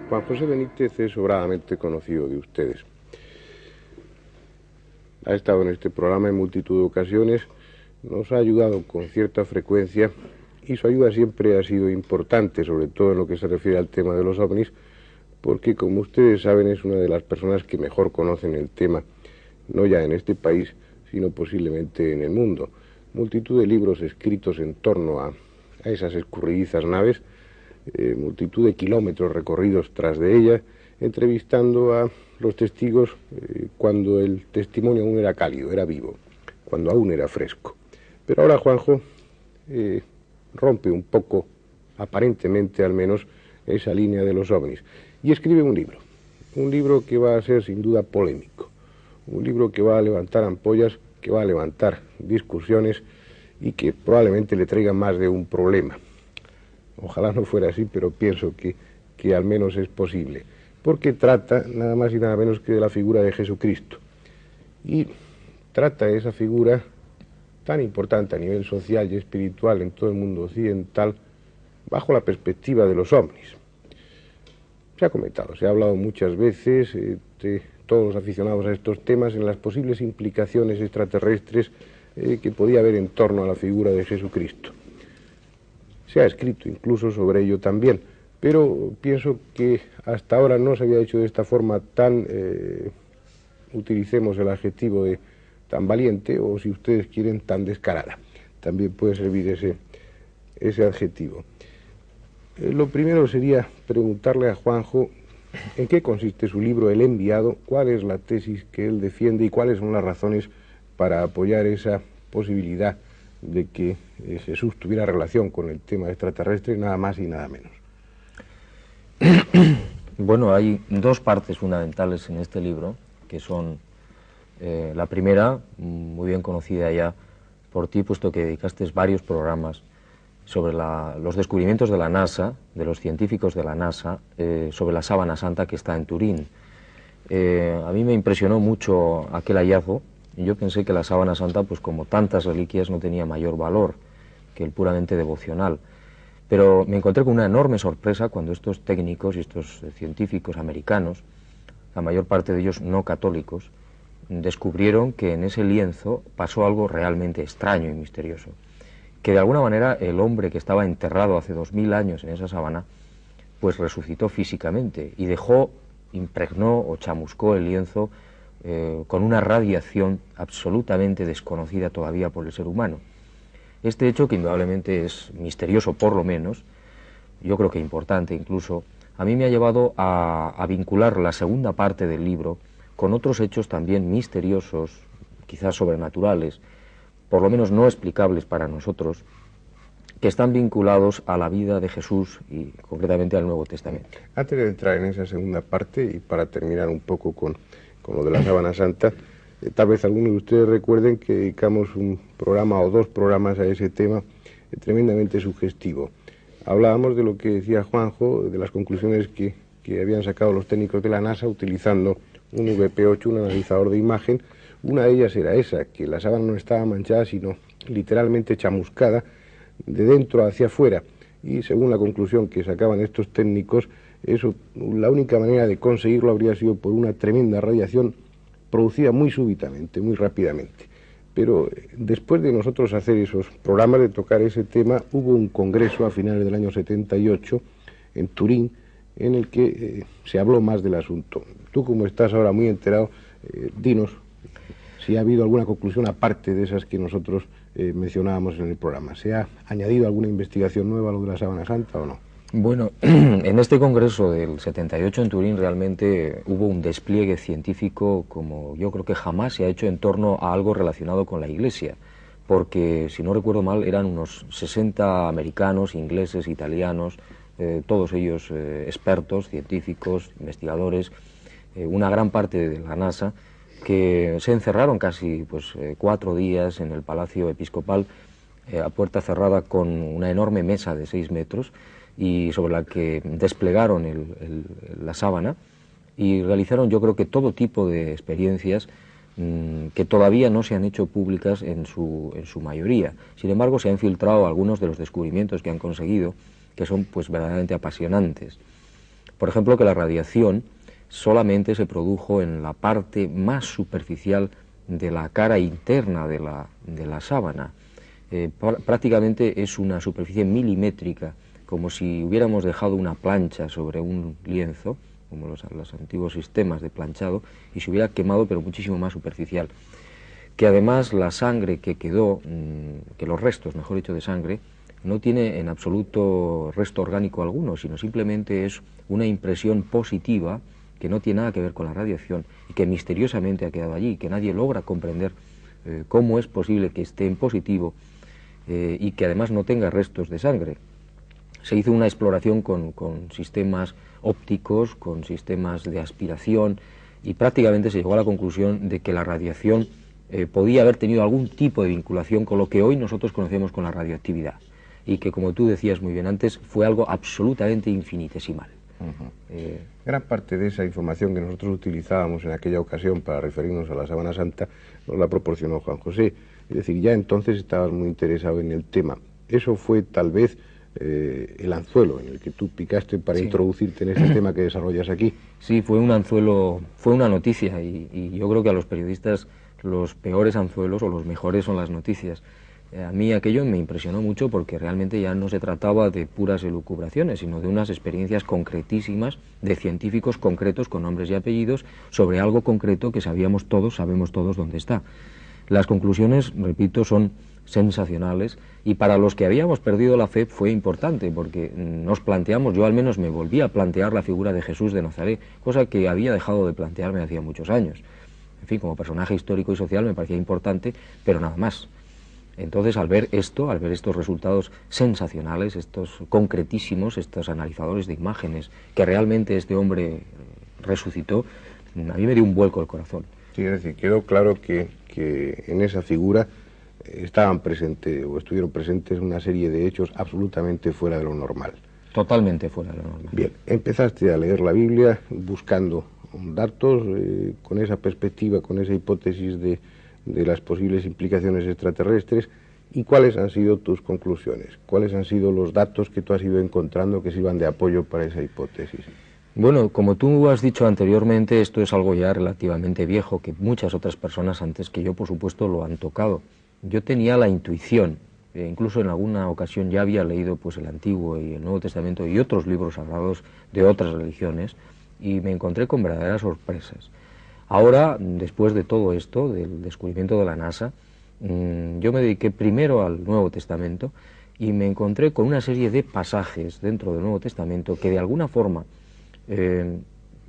Juan José Benítez es sobradamente conocido de ustedes. Ha estado en este programa en multitud de ocasiones, nos ha ayudado con cierta frecuencia y su ayuda siempre ha sido importante, sobre todo en lo que se refiere al tema de los ovnis, porque como ustedes saben es una de las personas que mejor conocen el tema, no ya en este país, sino posiblemente en el mundo. Multitud de libros escritos en torno a esas escurridizas naves, multitud de kilómetros recorridos tras de ella, entrevistando a los testigos cuando el testimonio aún era cálido, era vivo, cuando aún era fresco. Pero ahora Juanjo rompe un poco, aparentemente al menos, esa línea de los ovnis y escribe un libro que va a ser sin duda polémico, un libro que va a levantar ampollas, que va a levantar discusiones y que probablemente le traiga más de un problema. Ojalá no fuera así, pero pienso que al menos es posible, porque trata nada más y nada menos que de la figura de Jesucristo. Y trata esa figura tan importante a nivel social y espiritual en todo el mundo occidental, bajo la perspectiva de los ovnis. Se ha comentado, se ha hablado muchas veces de todos los aficionados a estos temas en las posibles implicaciones extraterrestres que podía haber en torno a la figura de Jesucristo. Se ha escrito incluso sobre ello también, pero pienso que hasta ahora no se había hecho de esta forma tan, utilicemos el adjetivo de tan valiente, o si ustedes quieren, tan descarada. También puede servir ese adjetivo. Lo primero sería preguntarle a Juanjo en qué consiste su libro El Enviado, cuál es la tesis que él defiende y cuáles son las razones para apoyar esa posibilidad de que Jesús tuviera relación con el tema extraterrestre, nada más y nada menos. Bueno, hay dos partes fundamentales en este libro, que son la primera, muy bien conocida ya por ti, puesto que dedicaste varios programas sobre los descubrimientos de la NASA, de los científicos de la NASA, sobre la sábana santa que está en Turín. A mí me impresionó mucho aquel hallazgo. Yo pensé que la sábana santa, pues como tantas reliquias, no tenía mayor valor que el puramente devocional. Pero me encontré con una enorme sorpresa cuando estos técnicos y estos científicos americanos, la mayor parte de ellos no católicos, descubrieron que en ese lienzo pasó algo realmente extraño y misterioso. Que de alguna manera el hombre que estaba enterrado hace 2000 años en esa sábana, pues resucitó físicamente y impregnó o chamuscó el lienzo con una radiación absolutamente desconocida todavía por el ser humano. Este hecho, que indudablemente es misterioso por lo menos, yo creo que importante incluso, a mí me ha llevado a vincular la segunda parte del libro con otros hechos también misteriosos, quizás sobrenaturales, por lo menos no explicables para nosotros, que están vinculados a la vida de Jesús y concretamente al Nuevo Testamento. Antes de entrar en esa segunda parte y para terminar un poco con lo de la sábana santa, tal vez algunos de ustedes recuerden que dedicamos un programa o dos programas a ese tema tremendamente sugestivo. Hablábamos de lo que decía Juanjo, de las conclusiones que habían sacado los técnicos de la NASA utilizando un VP8, un analizador de imagen. Una de ellas era esa, que la sábana no estaba manchada, sino literalmente chamuscada de dentro hacia afuera. Y según la conclusión que sacaban estos técnicos, la única manera de conseguirlo habría sido por una tremenda radiación producida muy súbitamente, muy rápidamente. Pero después de nosotros hacer esos programas, de tocar ese tema, hubo un congreso a finales del año 78 en Turín, en el que se habló más del asunto. Tú, como estás ahora muy enterado, dinos si ha habido alguna conclusión aparte de esas que nosotros mencionábamos en el programa. ¿Se ha añadido alguna investigación nueva a lo de la sábana santa o no? Bueno, en este congreso del 78 en Turín realmente hubo un despliegue científico como yo creo que jamás se ha hecho en torno a algo relacionado con la Iglesia, porque si no recuerdo mal eran unos 60 americanos, ingleses, italianos, todos ellos expertos, científicos, investigadores, una gran parte de la NASA, que se encerraron casi 4 días en el Palacio Episcopal a puerta cerrada con una enorme mesa de 6 metros y sobre la que desplegaron la sábana y realizaron yo creo que todo tipo de experiencias que todavía no se han hecho públicas en su mayoría. Sin embargo, se han filtrado algunos de los descubrimientos que han conseguido, que son verdaderamente apasionantes. Por ejemplo, que la radiación solamente se produjo en la parte más superficial de la cara interna de la sábana. Prácticamente es una superficie milimétrica, como si hubiéramos dejado una plancha sobre un lienzo, como los antiguos sistemas de planchado, y se hubiera quemado, pero muchísimo más superficial. Que además la sangre que quedó, que los restos, mejor dicho, de sangre, no tiene en absoluto resto orgánico alguno, sino simplemente es una impresión positiva que no tiene nada que ver con la radiación y que misteriosamente ha quedado allí, que nadie logra comprender cómo es posible que esté en positivo y que además no tenga restos de sangre. Se hizo una exploración con sistemas ópticos, con sistemas de aspiración, y prácticamente se llegó a la conclusión de que la radiación podía haber tenido algún tipo de vinculación con lo que hoy nosotros conocemos con la radioactividad, y que, como tú decías muy bien antes, fue algo absolutamente infinitesimal. Gran parte de esa información que nosotros utilizábamos en aquella ocasión para referirnos a la Sábana Santa nos la proporcionó Juan José. Es decir, ya entonces estabas muy interesado en el tema. Eso fue tal vez el anzuelo en el que tú picaste para introducirte en este tema que desarrollas aquí. Sí, fue un anzuelo, fue una noticia, y yo creo que a los periodistas los peores anzuelos o los mejores son las noticias. A mí aquello me impresionó mucho porque realmente ya no se trataba de puras elucubraciones, sino de unas experiencias concretísimas de científicos concretos con nombres y apellidos sobre algo concreto que sabemos todos dónde está. Las conclusiones, repito, son sensacionales, y para los que habíamos perdido la fe fue importante porque nos planteamos, yo al menos me volví a plantear la figura de Jesús de Nazaret, cosa que había dejado de plantearme hacía muchos años. En fin, como personaje histórico y social me parecía importante, pero nada más. Entonces, al ver estos resultados sensacionales, estos concretísimos, estos analizadores de imágenes, que realmente este hombre resucitó, a mí me dio un vuelco el corazón. Sí, es decir, quedó claro que en esa figura estaban presentes o estuvieron presentes una serie de hechos absolutamente fuera de lo normal. Totalmente fuera de lo normal. Bien, empezaste a leer la Biblia buscando datos con esa perspectiva, con esa hipótesis de las posibles implicaciones extraterrestres. ¿Y cuáles han sido tus conclusiones? ¿Cuáles han sido los datos que tú has ido encontrando que sirvan de apoyo para esa hipótesis? Bueno, como tú has dicho anteriormente, esto es algo ya relativamente viejo, que muchas otras personas antes que yo, por supuesto, lo han tocado. Yo tenía la intuición, incluso en alguna ocasión ya había leído pues el Antiguo y el Nuevo Testamento y otros libros sagrados de otras religiones, y me encontré con verdaderas sorpresas. Ahora, después de todo esto, del descubrimiento de la NASA, yo me dediqué primero al Nuevo Testamento y me encontré con una serie de pasajes dentro del Nuevo Testamento que de alguna forma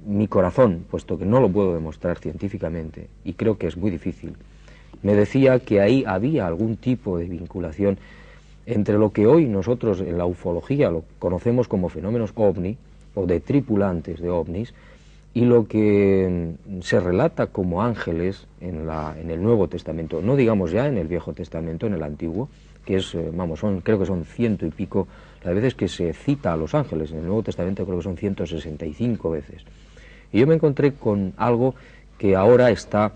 mi corazón, puesto que no lo puedo demostrar científicamente y creo que es muy difícil, me decía que ahí había algún tipo de vinculación entre lo que hoy nosotros en la ufología lo conocemos como fenómenos ovni o de tripulantes de ovnis, y lo que se relata como ángeles en el Nuevo Testamento, no digamos ya en el Viejo Testamento, en el Antiguo, que es, creo que son 100 y pico las veces que se cita a los ángeles. En el Nuevo Testamento creo que son 165 veces. Y yo me encontré con algo que ahora está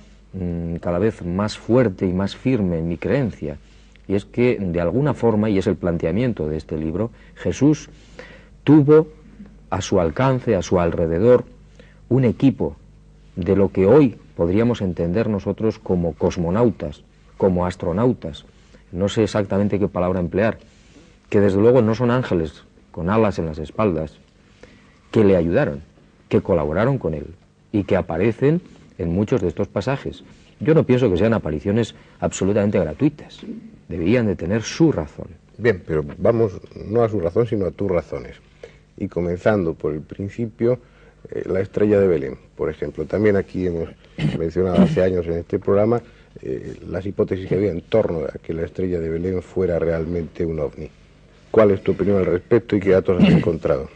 cada vez más fuerte y más firme en mi creencia, y es que de alguna forma, y es el planteamiento de este libro, Jesús tuvo a su alcance, a su alrededor, un equipo de lo que hoy podríamos entender nosotros como cosmonautas, como astronautas, no sé exactamente qué palabra emplear, que desde luego no son ángeles con alas en las espaldas, que le ayudaron, que colaboraron con él y que aparecen en muchos de estos pasajes. Yo no pienso que sean apariciones absolutamente gratuitas, deberían de tener su razón. Bien, pero vamos no a su razón, sino a tus razones. Y comenzando por el principio, la estrella de Belén, por ejemplo. También aquí hemos mencionado hace años en este programa las hipótesis que había en torno a que la estrella de Belén fuera realmente un ovni. ¿Cuál es tu opinión al respecto y qué datos has encontrado?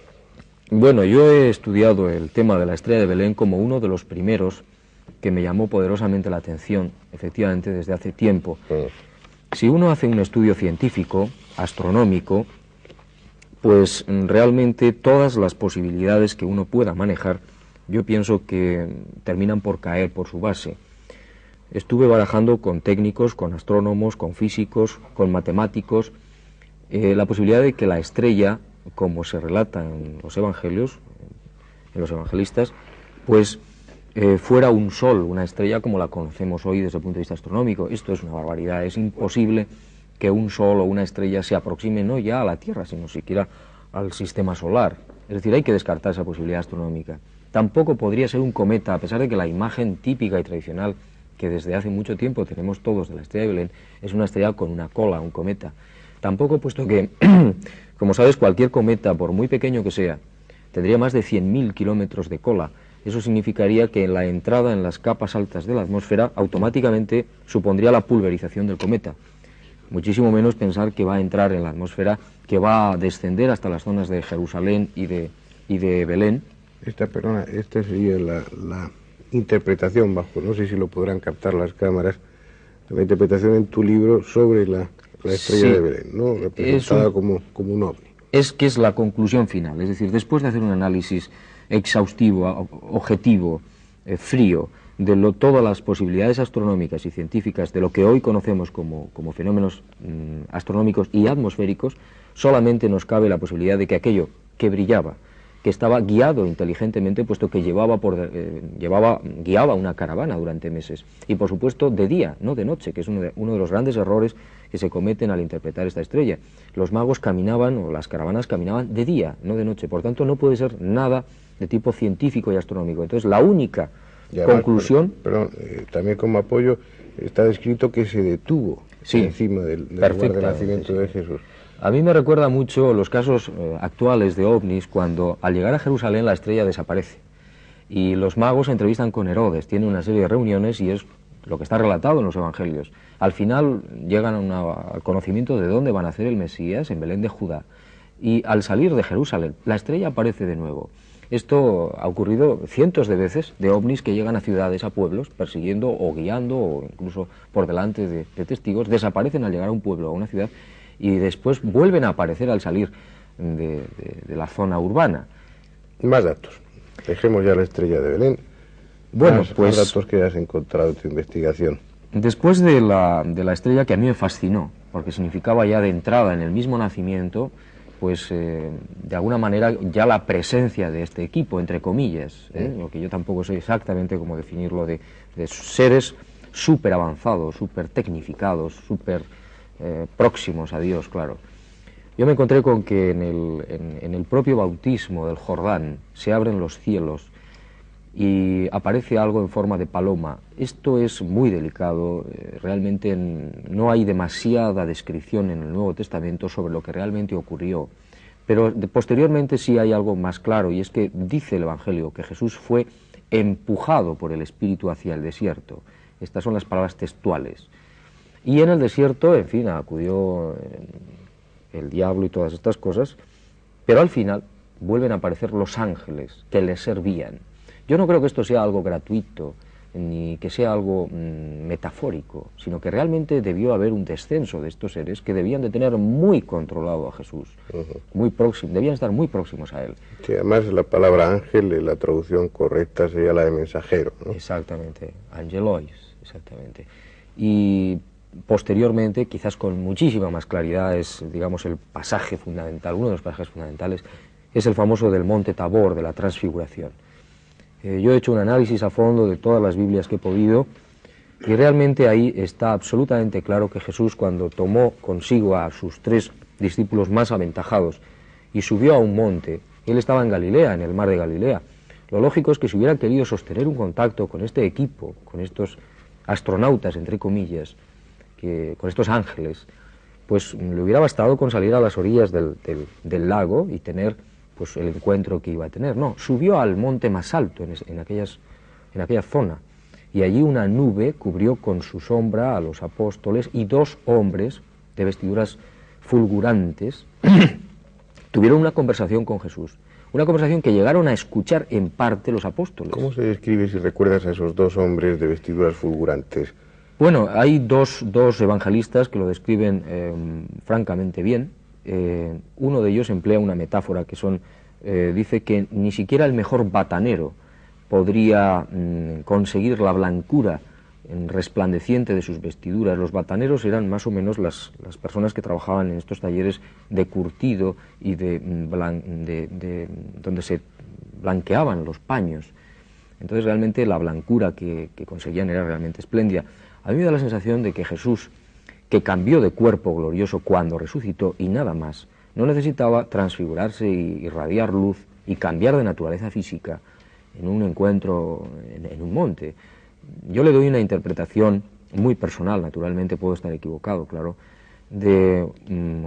Bueno, yo he estudiado el tema de la estrella de Belén como uno de los primeros que me llamó poderosamente la atención, efectivamente, desde hace tiempo. Si uno hace un estudio científico, astronómico, pues realmente todas las posibilidades que uno pueda manejar, yo pienso que terminan por caer por su base. Estuve barajando con técnicos, con astrónomos, con físicos, con matemáticos, la posibilidad de que la estrella, como se relata en los evangelios, en los evangelistas, pues fuera un sol, una estrella como la conocemos hoy desde el punto de vista astronómico. Esto es una barbaridad, es imposible que un sol o una estrella se aproxime no ya a la Tierra, sino siquiera al sistema solar. Es decir, hay que descartar esa posibilidad astronómica. Tampoco podría ser un cometa, a pesar de que la imagen típica y tradicional que desde hace mucho tiempo tenemos todos de la estrella de Belén es una estrella con una cola, un cometa. Tampoco, puesto que, como sabes, cualquier cometa, por muy pequeño que sea, tendría más de 100.000 kilómetros de cola. Eso significaría que la entrada en las capas altas de la atmósfera automáticamente supondría la pulverización del cometa. Muchísimo menos pensar que va a entrar en la atmósfera, que va a descender hasta las zonas de Jerusalén y de Belén. Esta sería la interpretación bajo, no sé si lo podrán captar las cámaras, la interpretación en tu libro sobre la estrella de Belén, ¿no? Representada como un ovni. Es que es la conclusión final, es decir, después de hacer un análisis exhaustivo, objetivo, frío, de todas las posibilidades astronómicas y científicas de lo que hoy conocemos como fenómenos astronómicos y atmosféricos, solamente nos cabe la posibilidad de que aquello que brillaba, que estaba guiado inteligentemente, puesto que guiaba una caravana durante meses, y por supuesto de día, no de noche, que es uno de los grandes errores que se cometen al interpretar esta estrella. Los magos caminaban, o las caravanas caminaban de día, no de noche, por tanto no puede ser nada de tipo científico y astronómico. Entonces la única conclusión... También como apoyo está descrito que se detuvo encima del lugar del nacimiento de Jesús. A mí me recuerda mucho los casos actuales de ovnis, cuando al llegar a Jerusalén la estrella desaparece y los magos se entrevistan con Herodes, tienen una serie de reuniones y es lo que está relatado en los evangelios. Al final llegan al conocimiento de dónde va a nacer el Mesías, en Belén de Judá, y al salir de Jerusalén la estrella aparece de nuevo. Esto ha ocurrido cientos de veces, de ovnis que llegan a ciudades, a pueblos, persiguiendo o guiando o incluso por delante de testigos, desaparecen al llegar a un pueblo o a una ciudad y después vuelven a aparecer al salir de la zona urbana. Más datos. Dejemos ya la estrella de Belén. Bueno, más datos que has encontrado en tu investigación. Después de la estrella, que a mí me fascinó, porque significaba ya de entrada en el mismo nacimiento, pues de alguna manera ya la presencia de este equipo, entre comillas, lo que yo tampoco sé exactamente cómo definirlo, de seres súper avanzados, súper tecnificados, súper próximos a Dios, claro. Yo me encontré con que en el propio bautismo del Jordán se abren los cielos y aparece algo en forma de paloma. Esto es muy delicado, realmente no hay demasiada descripción en el Nuevo Testamento sobre lo que realmente ocurrió, pero posteriormente sí hay algo más claro, y es que dice el Evangelio que Jesús fue empujado por el Espíritu hacia el desierto. Estas son las palabras textuales. Y en el desierto, en fin, acudió el diablo y todas estas cosas, pero al final vuelven a aparecer los ángeles que le servían. Yo no creo que esto sea algo gratuito, ni que sea algo metafórico, sino que realmente debió haber un descenso de estos seres que debían de tener muy controlado a Jesús, muy próximo, debían estar muy próximos a él. Sí, además la palabra ángel, la traducción correcta sería la de mensajero, ¿no? Exactamente, angelois, exactamente. Y posteriormente, quizás con muchísima más claridad, es, digamos, el pasaje fundamental, uno de los pasajes fundamentales, es el famoso del monte Tabor, de la transfiguración. Yo he hecho un análisis a fondo de todas las Biblias que he podido y realmente ahí está absolutamente claro que Jesús, cuando tomó consigo a sus 3 discípulos más aventajados y subió a un monte, él estaba en Galilea, en el mar de Galilea. Lo lógico es que si hubiera querido sostener un contacto con este equipo, con estos astronautas, entre comillas, con estos ángeles, pues le hubiera bastado con salir a las orillas del lago y tener pues el encuentro que iba a tener. No, subió al monte más alto en aquella zona, y allí una nube cubrió con su sombra a los apóstoles, y 2 hombres de vestiduras fulgurantes tuvieron una conversación con Jesús, una conversación que llegaron a escuchar en parte los apóstoles. ¿Cómo se describe, si recuerdas, a esos 2 hombres de vestiduras fulgurantes? Bueno, hay dos evangelistas que lo describen francamente bien. Uno de ellos emplea una metáfora que dice que ni siquiera el mejor batanero podría conseguir la blancura resplandeciente de sus vestiduras. Los bataneros eran más o menos las personas que trabajaban en estos talleres de curtido y donde se blanqueaban los paños. Entonces realmente la blancura que conseguían era realmente espléndida. A mí me da la sensación de que Jesús, que cambió de cuerpo glorioso cuando resucitó y nada más, no necesitaba transfigurarse y irradiar luz y cambiar de naturaleza física en un encuentro en un monte. Yo le doy una interpretación muy personal, naturalmente puedo estar equivocado, claro, de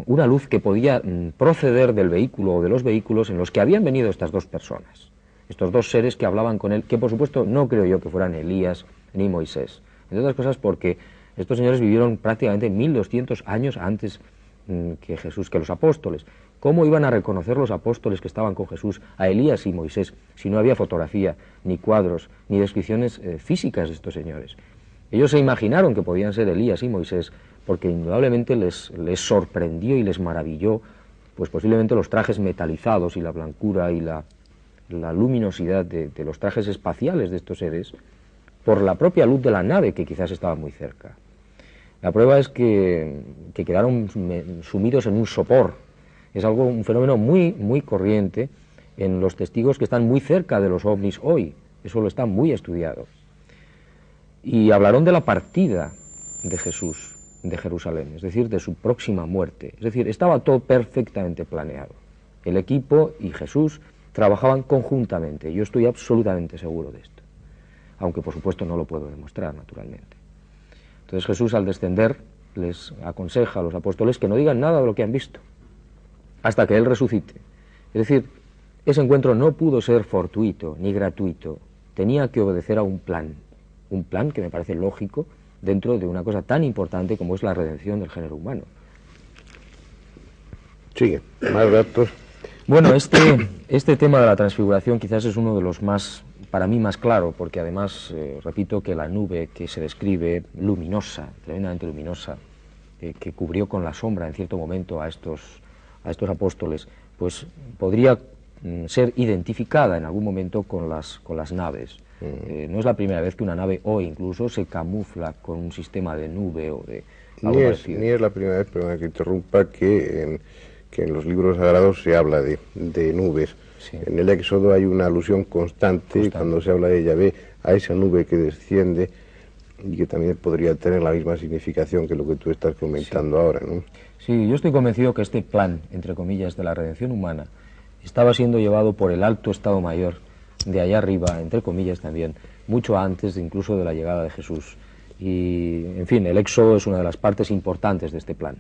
una luz que podía proceder del vehículo o de los vehículos en los que habían venido estas dos personas, estos dos seres que hablaban con él, que por supuesto no creo yo que fueran Elías ni Moisés, entre otras cosas porque estos señores vivieron prácticamente 1200 años antes que Jesús, que los apóstoles. ¿Cómo iban a reconocer los apóstoles que estaban con Jesús a Elías y Moisés si no había fotografía, ni cuadros, ni descripciones físicas de estos señores? Ellos se imaginaron que podían ser Elías y Moisés porque indudablemente les sorprendió y les maravilló, pues posiblemente los trajes metalizados y la blancura y la luminosidad de los trajes espaciales de estos seres por la propia luz de la nave que quizás estaba muy cerca. La prueba es que quedaron sumidos en un sopor. Es un fenómeno muy corriente en los testigos que están muy cerca de los ovnis hoy. Eso lo está muy estudiado. Y hablaron de la partida de Jesús de Jerusalén, es decir, de su próxima muerte. Es decir, estaba todo perfectamente planeado. El equipo y Jesús trabajaban conjuntamente. Yo estoy absolutamente seguro de esto. Aunque, por supuesto, no lo puedo demostrar, naturalmente. Entonces Jesús, al descender, les aconseja a los apóstoles que no digan nada de lo que han visto, hasta que Él resucite. Es decir, ese encuentro no pudo ser fortuito ni gratuito, tenía que obedecer a un plan que me parece lógico dentro de una cosa tan importante como es la redención del género humano. Sigue, más datos. Bueno, este tema de la transfiguración quizás es uno de los más, para mí, más claro, porque además, repito, que la nube que se describe, luminosa, tremendamente luminosa, que cubrió con la sombra en cierto momento a estos apóstoles, pues podría ser identificada en algún momento con las naves. No es la primera vez que una nave o incluso se camufla con un sistema de nube o de algo parecido. Ni es la primera vez, perdona que interrumpa, que en los libros sagrados se habla de nubes. Sí. En el Éxodo hay una alusión constante cuando se habla de Yahvé a esa nube que desciende y que también podría tener la misma significación que lo que tú estás comentando ahora, ¿no? Sí, yo estoy convencido que este plan, entre comillas, de la redención humana estaba siendo llevado por el alto Estado Mayor de allá arriba, entre comillas también, mucho antes incluso de la llegada de Jesús. Y, en fin, el Éxodo es una de las partes importantes de este plan.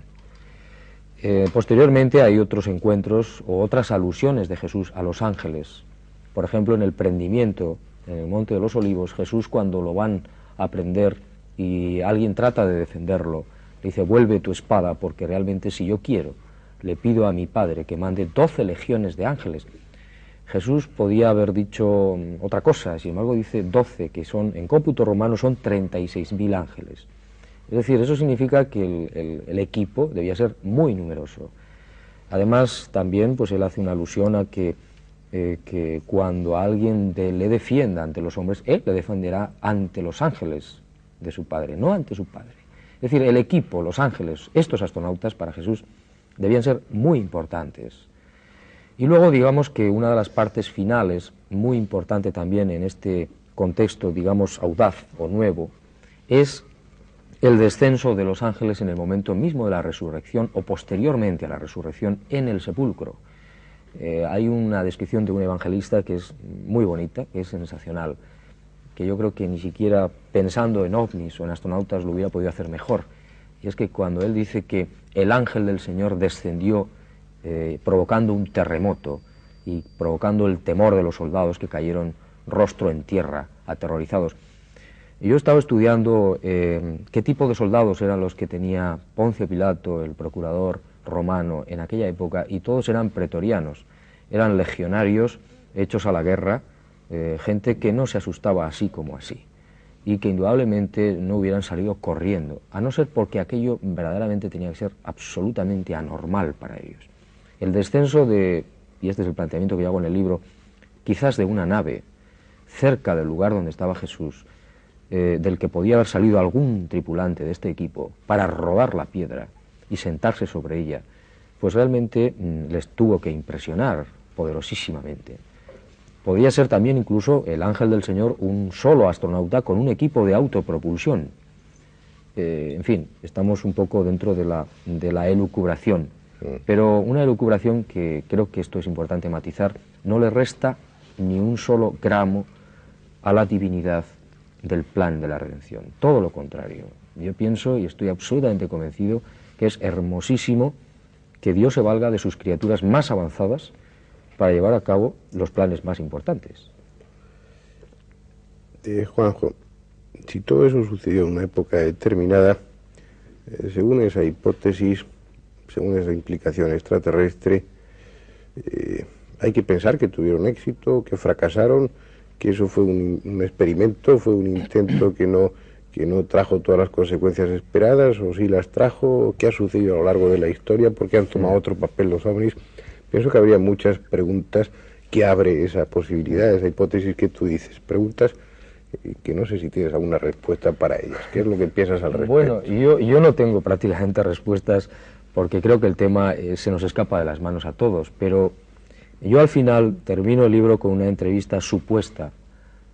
Posteriormente hay otros encuentros o otras alusiones de Jesús a los ángeles. Por ejemplo, en el prendimiento, en el Monte de los Olivos, Jesús, cuando lo van a prender y alguien trata de defenderlo, le dice: vuelve tu espada, porque realmente si yo quiero, le pido a mi Padre que mande 12 legiones de ángeles. Jesús podía haber dicho otra cosa, sin embargo dice 12, que son, en cómputo romano, son 36.000 ángeles. Es decir, eso significa que el equipo debía ser muy numeroso. Además, también pues él hace una alusión a que cuando alguien le defienda ante los hombres, él le defenderá ante los ángeles de su Padre, no ante su Padre. Es decir, el equipo, los ángeles, estos astronautas para Jesús debían ser muy importantes. Y luego, digamos que una de las partes finales, muy importante también en este contexto, digamos, audaz o nuevo, es el descenso de los ángeles en el momento mismo de la resurrección o posteriormente a la resurrección en el sepulcro. Hay una descripción de un evangelista que es muy bonita, que es sensacional, que yo creo que ni siquiera pensando en ovnis o en astronautas lo hubiera podido hacer mejor. Y es que cuando él dice que el ángel del Señor descendió provocando un terremoto y provocando el temor de los soldados que cayeron rostro en tierra, aterrorizados. Y yo he estado estudiando qué tipo de soldados eran los que tenía Poncio Pilato, el procurador romano en aquella época, y todos eran pretorianos, eran legionarios hechos a la guerra, gente que no se asustaba así como así, y que indudablemente no hubieran salido corriendo, a no ser porque aquello verdaderamente tenía que ser absolutamente anormal para ellos. El descenso y este es el planteamiento que yo hago en el libro, quizás de una nave cerca del lugar donde estaba Jesús, del que podía haber salido algún tripulante de este equipo para rodar la piedra y sentarse sobre ella, pues realmente les tuvo que impresionar poderosísimamente. Podía ser también incluso el ángel del Señor un solo astronauta con un equipo de autopropulsión. En fin, estamos un poco dentro de la elucubración, pero una elucubración que creo que esto es importante matizar, no le resta ni un solo gramo a la divinidad del plan de la redención. Todo lo contrario. Yo pienso y estoy absolutamente convencido que es hermosísimo que Dios se valga de sus criaturas más avanzadas para llevar a cabo los planes más importantes. Juanjo, si todo eso sucedió en una época determinada, según esa hipótesis, según esa implicación extraterrestre, hay que pensar que tuvieron éxito, que fracasaron, que eso fue un experimento, fue un intento que no trajo todas las consecuencias esperadas, o sí las trajo, qué ha sucedido a lo largo de la historia, por qué han tomado otro papel los ovnis. Pienso que habría muchas preguntas que abre esa posibilidad, esa hipótesis que tú dices, preguntas que no sé si tienes alguna respuesta para ellas. ¿Qué es lo que piensas al respecto? Bueno, yo no tengo prácticamente respuestas porque creo que el tema se nos escapa de las manos a todos, pero yo al final termino el libro con una entrevista supuesta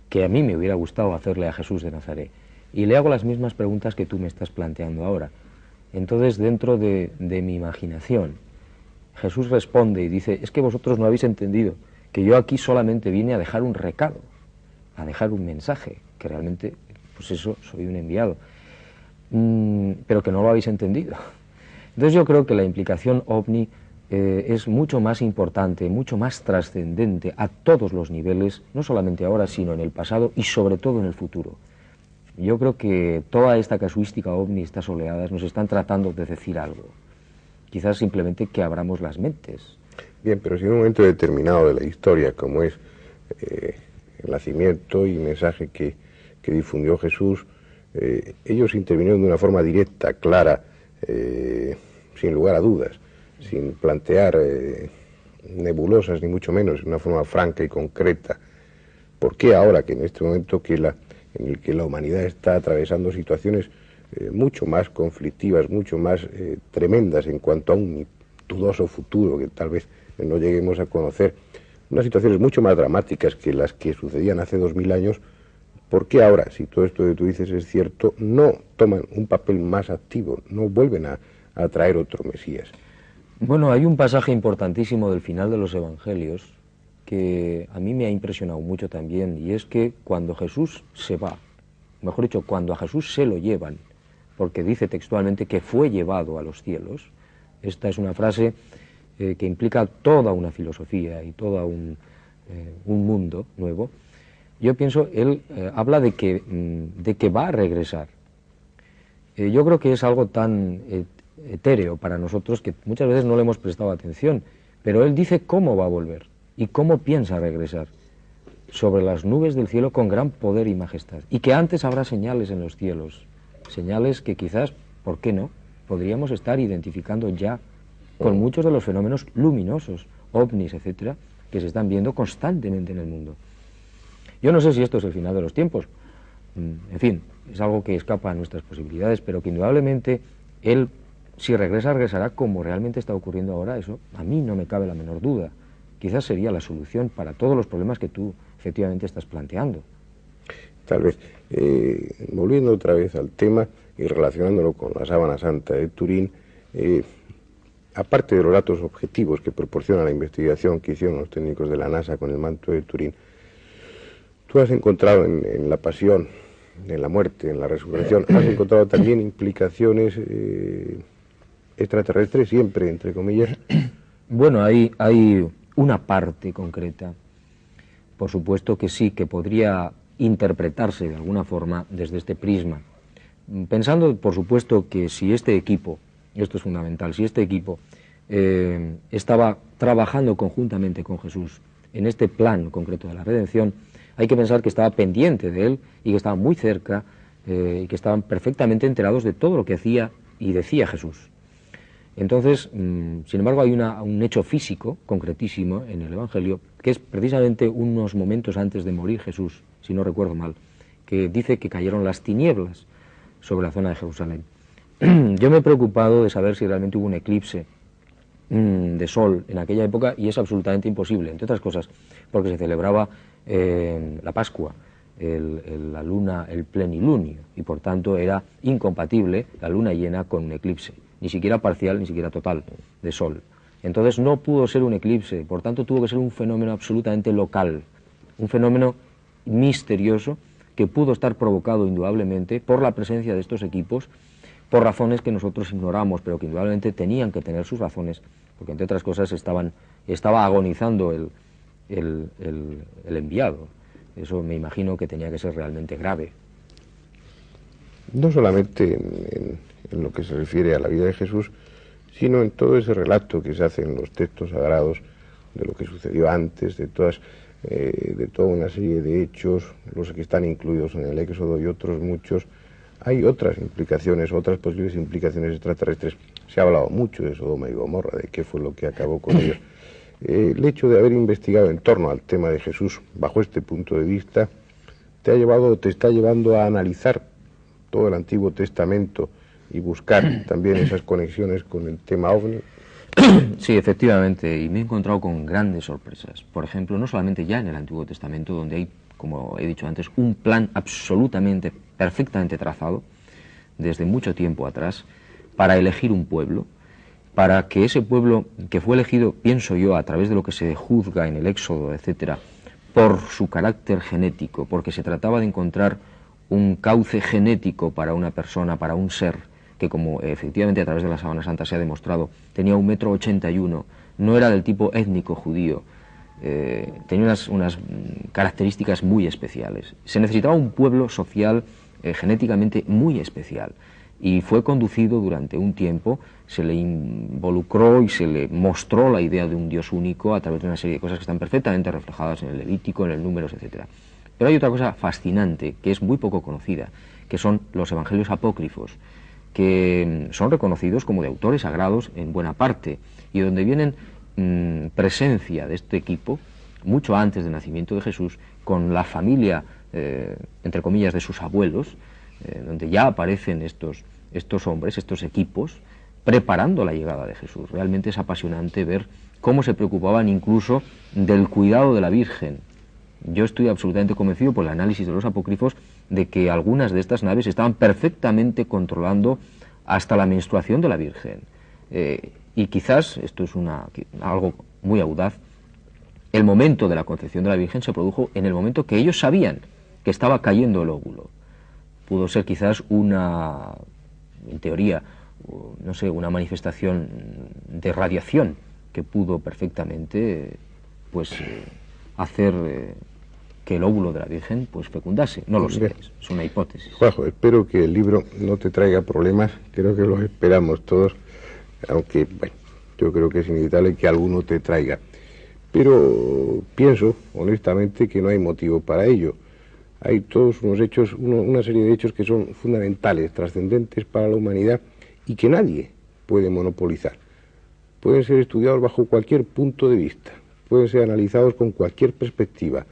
que a mí me hubiera gustado hacerle a Jesús de Nazaret y le hago las mismas preguntas que tú me estás planteando ahora. Entonces, dentro de mi imaginación, Jesús responde y dice, es que vosotros no habéis entendido que yo aquí solamente vine a dejar un recado, a dejar un mensaje, que realmente, pues eso, soy un enviado, pero que no lo habéis entendido. Entonces yo creo que la implicación ovni es mucho más importante, mucho más trascendente a todos los niveles, no solamente ahora, sino en el pasado y sobre todo en el futuro. Yo creo que toda esta casuística ovni, estas oleadas, nos están tratando de decir algo. Quizás simplemente que abramos las mentes. Bien, pero si en un momento determinado de la historia, como es el nacimiento y mensaje que difundió Jesús, ellos intervinieron de una forma directa, clara, sin lugar a dudas, sin plantear nebulosas, ni mucho menos, de una forma franca y concreta. ¿Por qué ahora, que en este momento en el que la humanidad está atravesando situaciones mucho más conflictivas, mucho más tremendas en cuanto a un dudoso futuro que tal vez no lleguemos a conocer, unas situaciones mucho más dramáticas que las que sucedían hace 2000 años, ¿por qué ahora, si todo esto que tú dices es cierto, no toman un papel más activo, no vuelven a traer otro Mesías? Bueno, hay un pasaje importantísimo del final de los Evangelios que a mí me ha impresionado mucho también, y es que cuando Jesús se va, mejor dicho, cuando a Jesús se lo llevan, porque dice textualmente que fue llevado a los cielos, esta es una frase que implica toda una filosofía y todo un mundo nuevo. Yo pienso, él habla de que va a regresar. Yo creo que es algo tan etéreo para nosotros que muchas veces no le hemos prestado atención, pero él dice cómo va a volver y cómo piensa regresar sobre las nubes del cielo con gran poder y majestad, y que antes habrá señales en los cielos, señales que quizás, ¿por qué no?, podríamos estar identificando ya con muchos de los fenómenos luminosos, ovnis, etcétera, que se están viendo constantemente en el mundo. Yo no sé si esto es el final de los tiempos, en fin, es algo que escapa a nuestras posibilidades, pero que indudablemente él, si regresa, regresará como realmente está ocurriendo ahora. Eso a mí no me cabe la menor duda. Quizás sería la solución para todos los problemas que tú efectivamente estás planteando. Tal vez. Volviendo otra vez al tema y relacionándolo con la Sábana Santa de Turín, aparte de los datos objetivos que proporciona la investigación que hicieron los técnicos de la NASA con el manto de Turín, tú has encontrado en la pasión, en la muerte, en la resurrección, has encontrado también implicaciones extraterrestres, siempre, entre comillas. Bueno, hay una parte concreta, por supuesto que sí, que podría interpretarse de alguna forma desde este prisma. Pensando, por supuesto, que si este equipo, esto es fundamental, si este equipo estaba trabajando conjuntamente con Jesús en este plan concreto de la redención, hay que pensar que estaba pendiente de él y que estaba muy cerca y que estaban perfectamente enterados de todo lo que hacía y decía Jesús. Entonces, sin embargo, hay un hecho físico concretísimo en el Evangelio, que es precisamente unos momentos antes de morir Jesús, si no recuerdo mal, que dice que cayeron las tinieblas sobre la zona de Jerusalén. Yo me he preocupado de saber si realmente hubo un eclipse de sol en aquella época, y es absolutamente imposible, entre otras cosas, porque se celebraba la Pascua, la luna, el plenilunio, y por tanto era incompatible la luna llena con un eclipse, ni siquiera parcial, ni siquiera total, de sol. Entonces no pudo ser un eclipse, por tanto tuvo que ser un fenómeno absolutamente local, un fenómeno misterioso que pudo estar provocado indudablemente por la presencia de estos equipos, por razones que nosotros ignoramos, pero que indudablemente tenían que tener sus razones, porque entre otras cosas estaba agonizando el enviado. Eso me imagino que tenía que ser realmente grave. No solamente en lo que se refiere a la vida de Jesús, sino en todo ese relato que se hace en los textos sagrados de lo que sucedió antes, de toda una serie de hechos, los que están incluidos en el Éxodo y otros muchos. Hay otras implicaciones, otras posibles implicaciones extraterrestres. Se ha hablado mucho de Sodoma y Gomorra, de qué fue lo que acabó con ellos. El hecho de haber investigado en torno al tema de Jesús bajo este punto de vista te está llevando a analizar todo el Antiguo Testamento y buscar también esas conexiones con el tema OVNI. Sí, efectivamente, y me he encontrado con grandes sorpresas. Por ejemplo, no solamente ya en el Antiguo Testamento, donde hay, como he dicho antes, un plan absolutamente, perfectamente trazado, desde mucho tiempo atrás, para elegir un pueblo, para que ese pueblo, que fue elegido, pienso yo, a través de lo que se juzga en el Éxodo, etcétera, por su carácter genético, porque se trataba de encontrar un cauce genético para una persona, para un ser, que como efectivamente a través de la Sábana Santa se ha demostrado, tenía 1,81 m, no era del tipo étnico judío, tenía unas características muy especiales. Se necesitaba un pueblo social genéticamente muy especial, y fue conducido durante un tiempo, se le involucró y se le mostró la idea de un Dios único a través de una serie de cosas que están perfectamente reflejadas en el Levítico, en el Números, etc. Pero hay otra cosa fascinante, que es muy poco conocida, que son los evangelios apócrifos, que son reconocidos como de autores sagrados en buena parte, y donde vienen presencia de este equipo, mucho antes del nacimiento de Jesús, con la familia, entre comillas, de sus abuelos, donde ya aparecen estos hombres, estos equipos, preparando la llegada de Jesús. Realmente es apasionante ver cómo se preocupaban incluso del cuidado de la Virgen. Yo estoy absolutamente convencido por el análisis de los apócrifos de que algunas de estas naves estaban perfectamente controlando hasta la menstruación de la Virgen. Y quizás, esto es algo muy audaz, el momento de la concepción de la Virgen se produjo en el momento que ellos sabían que estaba cayendo el óvulo. Pudo ser quizás en teoría, no sé, una manifestación de radiación que pudo perfectamente hacer que el óvulo de la Virgen fecundase. No lo sé, es una hipótesis. Juanjo, espero que el libro no te traiga problemas, creo que los esperamos todos, aunque, bueno, yo creo que es inevitable que alguno te traiga. Pero pienso, honestamente, que no hay motivo para ello. Hay todos unos hechos, una serie de hechos que son fundamentales, trascendentes para la humanidad y que nadie puede monopolizar. Pueden ser estudiados bajo cualquier punto de vista, pueden ser analizados con cualquier perspectiva,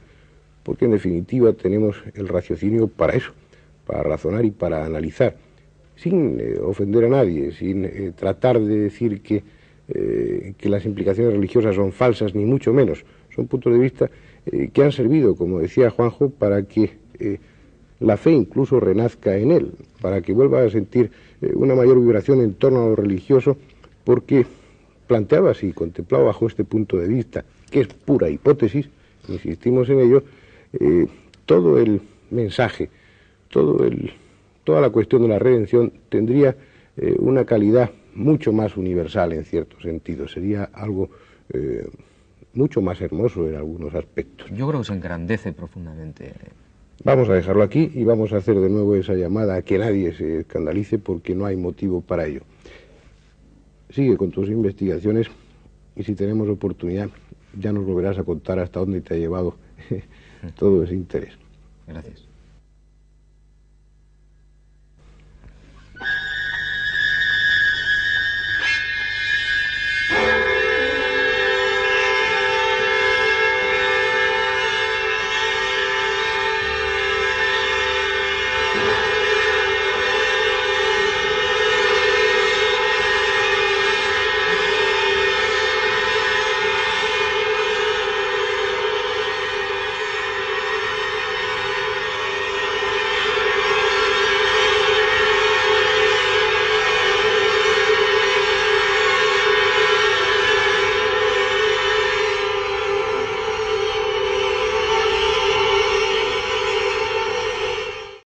porque en definitiva tenemos el raciocinio para eso, para razonar y para analizar, sin ofender a nadie, sin tratar de decir que las implicaciones religiosas son falsas, ni mucho menos. Son puntos de vista que han servido, como decía Juanjo, para que la fe incluso renazca en él, para que vuelva a sentir una mayor vibración en torno a lo religioso, porque planteaba así, contemplaba bajo este punto de vista, que es pura hipótesis, insistimos en ello, todo el mensaje, toda la cuestión de la redención tendría una calidad mucho más universal en cierto sentido, sería algo mucho más hermoso en algunos aspectos. Yo creo que se engrandece profundamente. Vamos a dejarlo aquí y vamos a hacer de nuevo esa llamada a que nadie se escandalice porque no hay motivo para ello. Sigue con tus investigaciones y si tenemos oportunidad ya nos volverás a contar hasta dónde te ha llevado todo ese interés. Gracias.